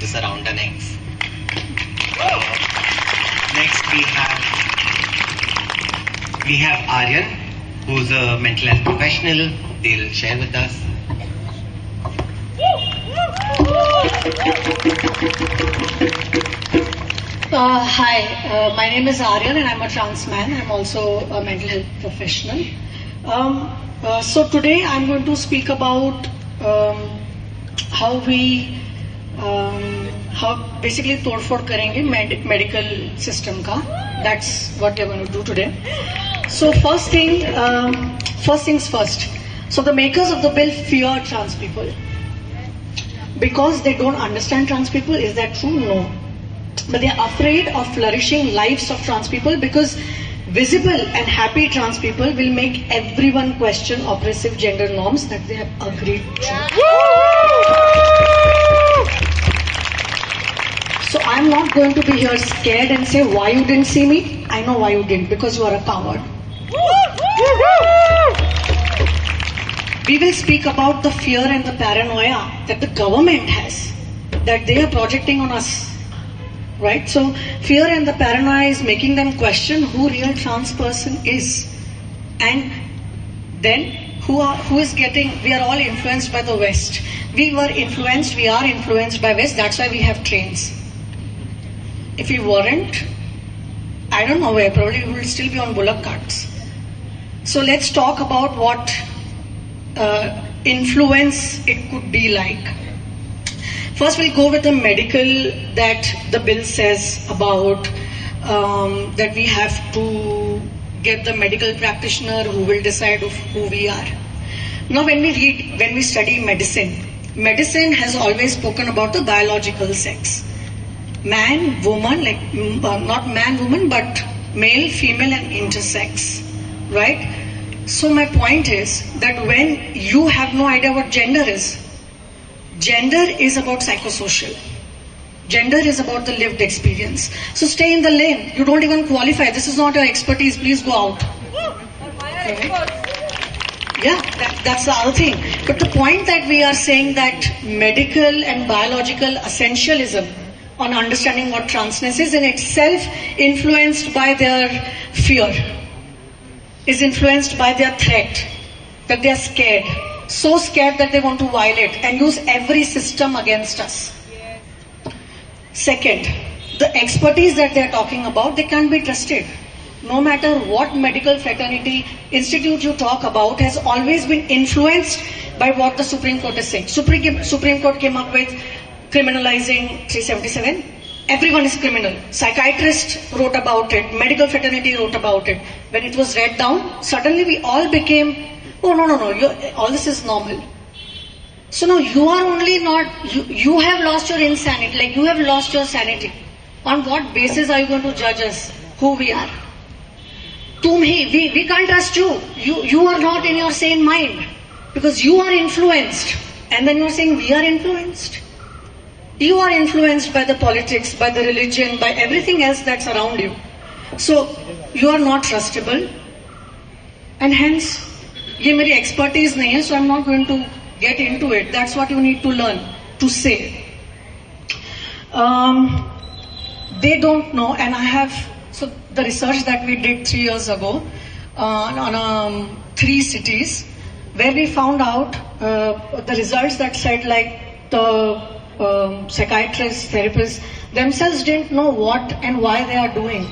to surround our necks. Next we have Aryan, who's a mental health professional. They'll share with us. Hi, my name is Aryan and I'm a trans man. I'm also a mental health professional. So today I'm going to speak about how basically तोड़फोड़ करेंगे medical system का. That's what we're going to do today. So first things first. So the makers of the bill fear trans people because they don't understand trans people. Is that true? No. But they are afraid of flourishing lives of trans people because visible and happy trans people will make everyone question oppressive gender norms that they have agreed to. So I'm not going to be here scared and say why you didn't see me. I know why you didn't, because you are a coward. We will speak about the fear and the paranoia that the government has, that they are projecting on us. Right? So fear and the paranoia is making them question who real trans person is. And then we are all influenced by the West. We are influenced by West, that's why we have trains. If we weren't, I don't know where, probably we will still be on bullock carts. So let's talk about what influence it could be like. First, we'll go with the medical that the bill says about that we have to get the medical practitioner who will decide of who we are. Now, when we study medicine has always spoken about the biological sex. Man, woman, not man, woman, but male, female and intersex, right? So my point is that when you have no idea what gender is about psychosocial. Gender is about the lived experience. So stay in the lane. You don't even qualify. This is not your expertise. Please go out. Okay. Yeah, that's the other thing. But the point that we are saying that medical and biological essentialism on understanding what transness is in itself influenced by their fear, is influenced by their threat, that they are scared. So scared that they want to violate and use every system against us. Yes. Second, the expertise that they are talking about, they can't be trusted. No matter what medical fraternity institute you talk about has always been influenced by what the Supreme Court is saying. Supreme Court came up with criminalizing 377. Everyone is criminal. Psychiatrists wrote about it. Medical fraternity wrote about it. When it was read down, suddenly we all became, oh, no, all this is normal. So now you are only not, you have lost your insanity, like you have lost your sanity. On what basis are you going to judge us, who we are? We can't trust you. You are not in your sane mind because you are influenced. And then you are saying we are influenced. You are influenced by the politics, by the religion, by everything else that's around you. So you are not trustable. And hence, ये मेरी expertise नहीं है, so I'm not going to get into it. That's what you need to learn to say. They don't know, and so the research that we did 3 years ago on 3 cities, where we found out the results that said like the psychiatrists, therapists themselves didn't know what and why they are doing.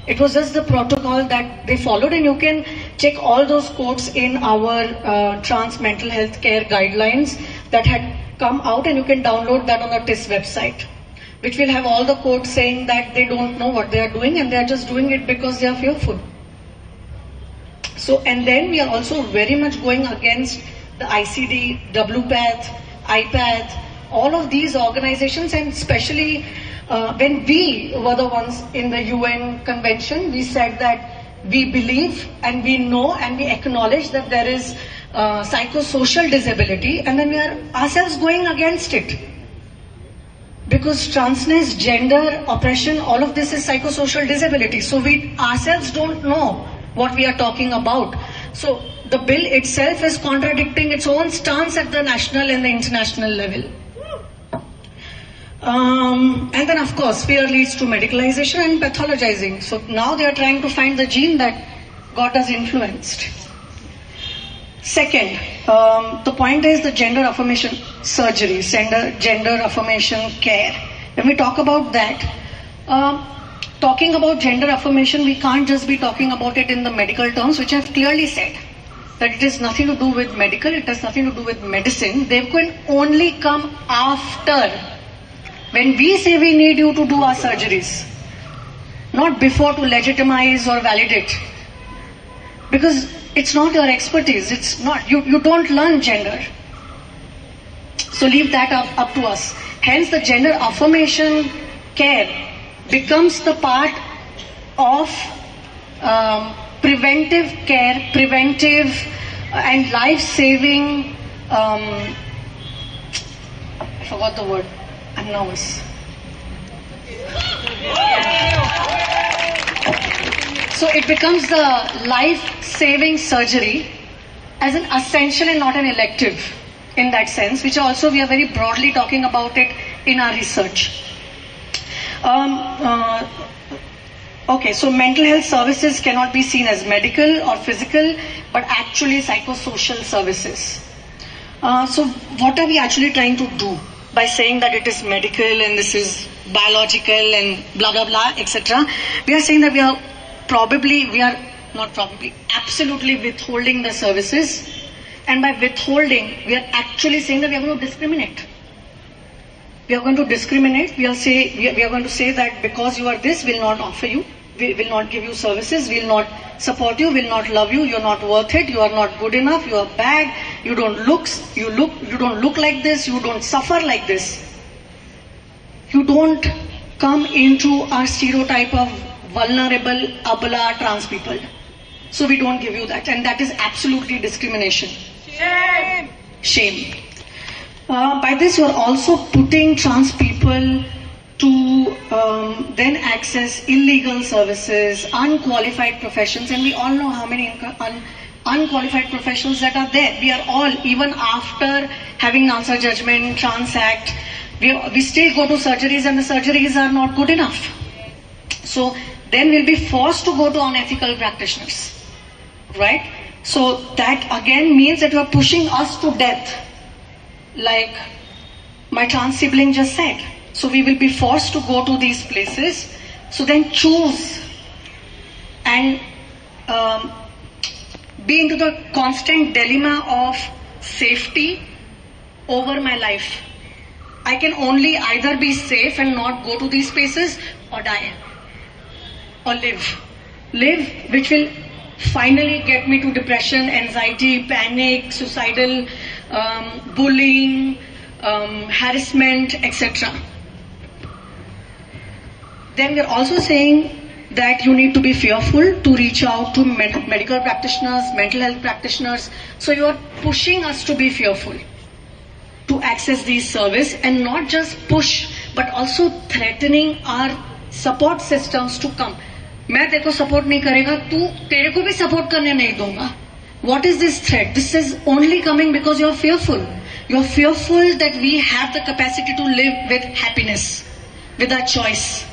It was just the protocol that they followed, and you can check all those quotes in our trans mental health care guidelines that had come out, and you can download that on the TIS website, which will have all the quotes saying that they don't know what they are doing and they are just doing it because they are fearful. So, and then we are also very much going against the ICD, WPATH, IPATH, all of these organizations, and especially when we were the ones in the UN convention, we said that we believe and we know and we acknowledge that there is psychosocial disability, and then we are ourselves going against it. Because transness, gender, oppression, all of this is psychosocial disability. So we ourselves don't know what we are talking about. So the bill itself is contradicting its own stance at the national and the international level. And then of course fear leads to medicalization and pathologizing. So now they are trying to find the gene that got us influenced. Second, the point is the gender affirmation surgery, gender affirmation care. When we talk about that, talking about gender affirmation, we can't just be talking about it in the medical terms, which I've clearly said. That it has nothing to do with medical, it has nothing to do with medicine. They can only come after. When we say we need you to do our surgeries, not before to legitimize or validate. Because it's not your expertise, it's not, you don't learn gender. So leave that up to us. Hence the gender affirmation care becomes the part of preventive care, preventive and life-saving, I forgot the word, I'm nervous. So it becomes the life-saving surgery as an essential and not an elective in that sense, which also we are very broadly talking about it in our research. Okay, so mental health services cannot be seen as medical or physical, but actually psychosocial services. So what are we actually trying to do by saying that it is medical and this is biological and blah blah blah, etc.? We are saying that absolutely withholding the services, and by withholding, we are actually saying that we are going to discriminate. We are going to discriminate. We are going to say that because you are this, we will not offer you. We will not give you services. We will not support you. We will not love you. You are not worth it. You are not good enough. You are bad. You don't look like this. You don't suffer like this. You don't come into our stereotype of vulnerable, abala, trans people. So we don't give you that, and that is absolutely discrimination. Shame. By this, you are also putting trans people to then access illegal services, unqualified professions, and we all know how many unqualified professions that are there. We are all, even after having Nansar Judgment, Trans Act, we still go to surgeries and the surgeries are not good enough. So then we'll be forced to go to unethical practitioners, right? So that again means that you are pushing us to death, like my trans sibling just said. So we will be forced to go to these places. So then choose and be into the constant dilemma of safety over my life. I can only either be safe and not go to these places, or die, or live. Live, which will finally get me to depression, anxiety, panic, suicidal, bullying, harassment, etc. Then we are also saying that you need to be fearful to reach out to medical practitioners, mental health practitioners. So you are pushing us to be fearful to access these services, and not just push, but also threatening our support systems to come. मैं तेरे को support नहीं करेगा, तू तेरे को भी support करने नहीं दूंगा. What is this threat? This is only coming because you are fearful. You are fearful that we have the capacity to live with happiness, with our choice.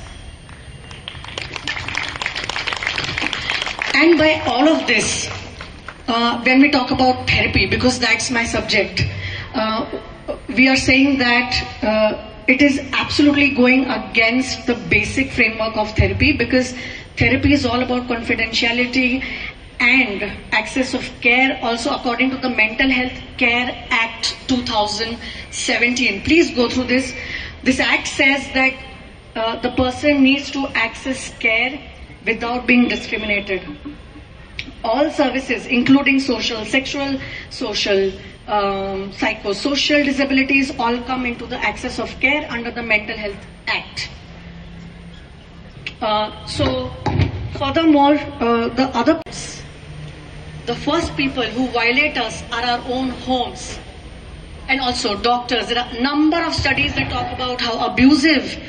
And by all of this, when we talk about therapy, because that's my subject, we are saying that it is absolutely going against the basic framework of therapy, because therapy is all about confidentiality and access of care, also according to the Mental Health Care Act 2017. Please go through this. This act says that the person needs to access care without being discriminated. All services, including social, sexual, social, psychosocial disabilities, all come into the access of care under the Mental Health Act. So, furthermore, the first people who violate us are our own homes, and also doctors. There are a number of studies that talk about how abusive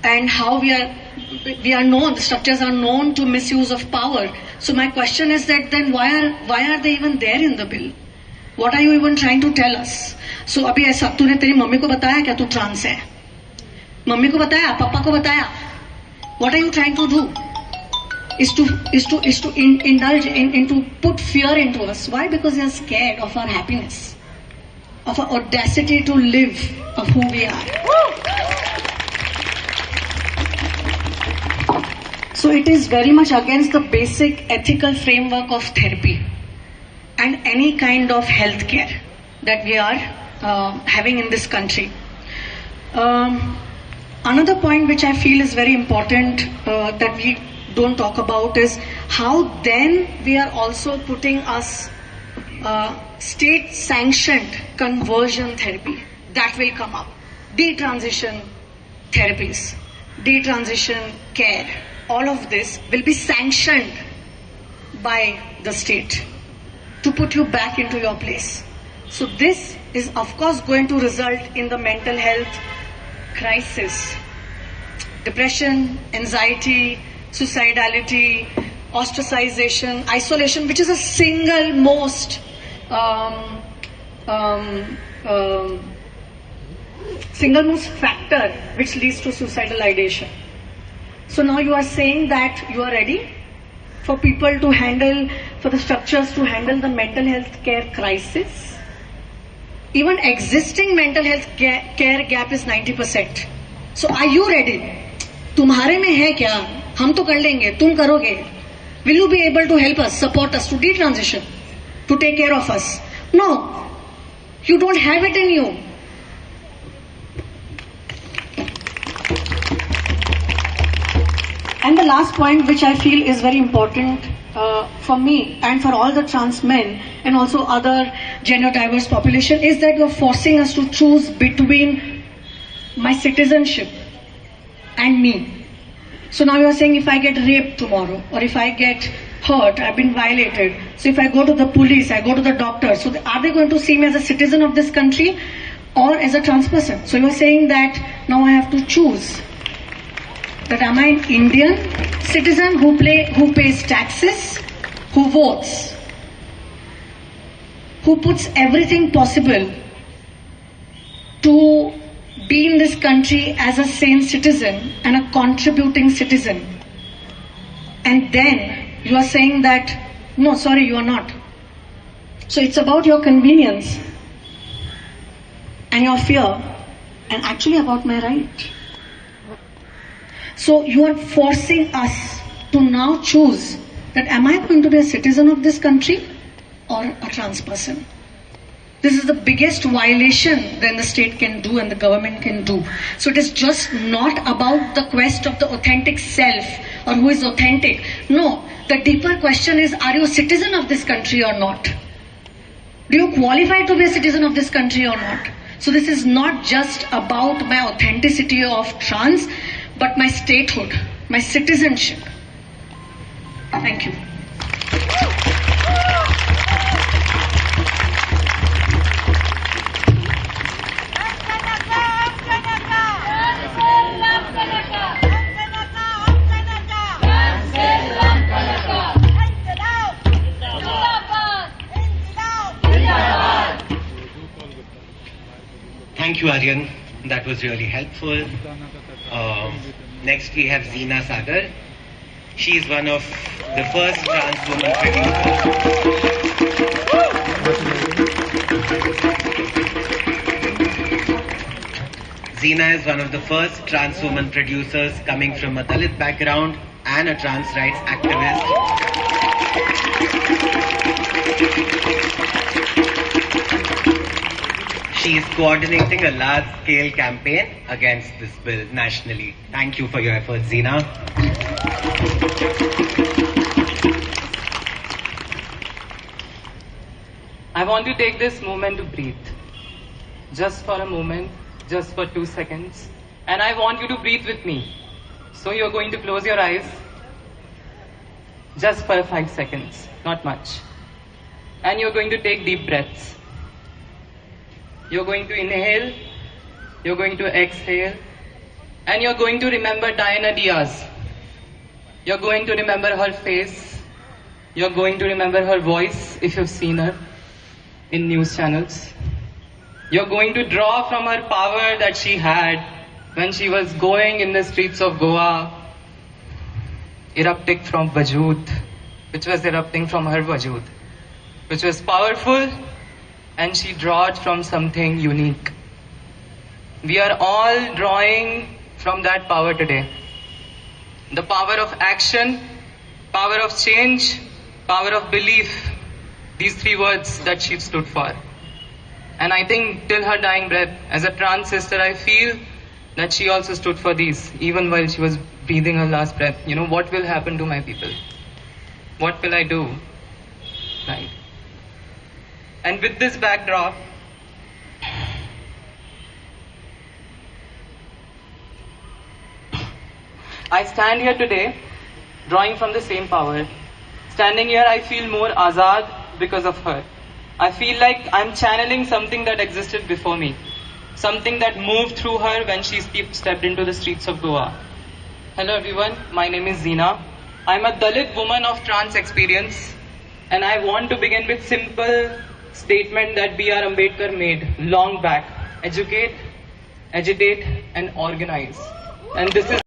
and how we are known, the structures are known to misuse of power. So my question is that then why are they even there in the bill? What are you even trying to tell us? So अभी ऐसा तूने तेरी mummy को बताया क्या तू trans है? Mummy को बताया, पापा को बताया. What are you trying to do? Is to indulge into put fear into us. Why? Because we are scared of our happiness, of our audacity to live, of who we are. So it is very much against the basic ethical framework of therapy and any kind of healthcare that we are having in this country. Another point which I feel is very important that we don't talk about is how then we are also putting us state-sanctioned conversion therapy. That will come up. Detransition therapies, detransition care, all of this will be sanctioned by the state to put you back into your place. So this is of course going to result in the mental health crisis, depression, anxiety, suicidality, ostracization, isolation, which is a single most factor which leads to suicidal ideation. So now you are saying that you are ready for people to handle, for the structures to handle the mental health care crisis. Even existing mental health care gap is 90%. So are you ready? तुम्हारे में है क्या? हम तो कर लेंगे, तुम करोगे. Will you be able to help us, support us to detransition, to take care of us? No, you don't have it in you. And the last point which I feel is very important for me and for all the trans men and also other gender diverse population is that you're forcing us to choose between my citizenship and me. So now you're saying if I get raped tomorrow or if I get hurt, I've been violated. So if I go to the police, I go to the doctor. So are they going to see me as a citizen of this country or as a trans person? So you're saying that now I have to choose. That am I an Indian citizen who pays taxes, who votes, who puts everything possible to be in this country as a sane citizen and a contributing citizen. And then you are saying that, no, sorry, you are not. So it's about your convenience and your fear and actually about my right. So you are forcing us to now choose that am I going to be a citizen of this country or a trans person? This is the biggest violation that the state can do and the government can do. So it is just not about the quest of the authentic self or who is authentic. No, the deeper question is, are you a citizen of this country or not? Do you qualify to be a citizen of this country or not? So this is not just about my authenticity of trans, but my statehood, my citizenship. Thank you. Thank you, Aryan. That was really helpful. Next we have Zeena Sagar. She is one of the first trans women producers. Zeena is one of the first trans women producers coming from a Dalit background and a trans rights activist. She is coordinating a large-scale campaign against this bill nationally. Thank you for your efforts, Zeena. I want to take this moment to breathe. Just for a moment, just for 2 seconds. And I want you to breathe with me. So you're going to close your eyes. Just for 5 seconds, not much. And you're going to take deep breaths. You're going to inhale, you're going to exhale, and you're going to remember Diana Diaz. You're going to remember her face. You're going to remember her voice if you've seen her in news channels. You're going to draw from her power that she had when she was going in the streets of Goa, erupting from Vajood, which was erupting from her Vajood, which was powerful, and she drawed from something unique. We are all drawing from that power today. The power of action, power of change, power of belief. These three words that she stood for. And I think till her dying breath, as a trans sister, I feel that she also stood for these, even while she was breathing her last breath. You know, what will happen to my people? What will I do? Right. And with this backdrop, I stand here today, drawing from the same power. Standing here, I feel more azad because of her. I feel like I'm channeling something that existed before me. Something that moved through her when she stepped into the streets of Goa. Hello everyone, my name is Zeena. I'm a Dalit woman of trans experience, and I want to begin with simple statement that B.R. Ambedkar made long back. Educate, agitate, and organize. And this is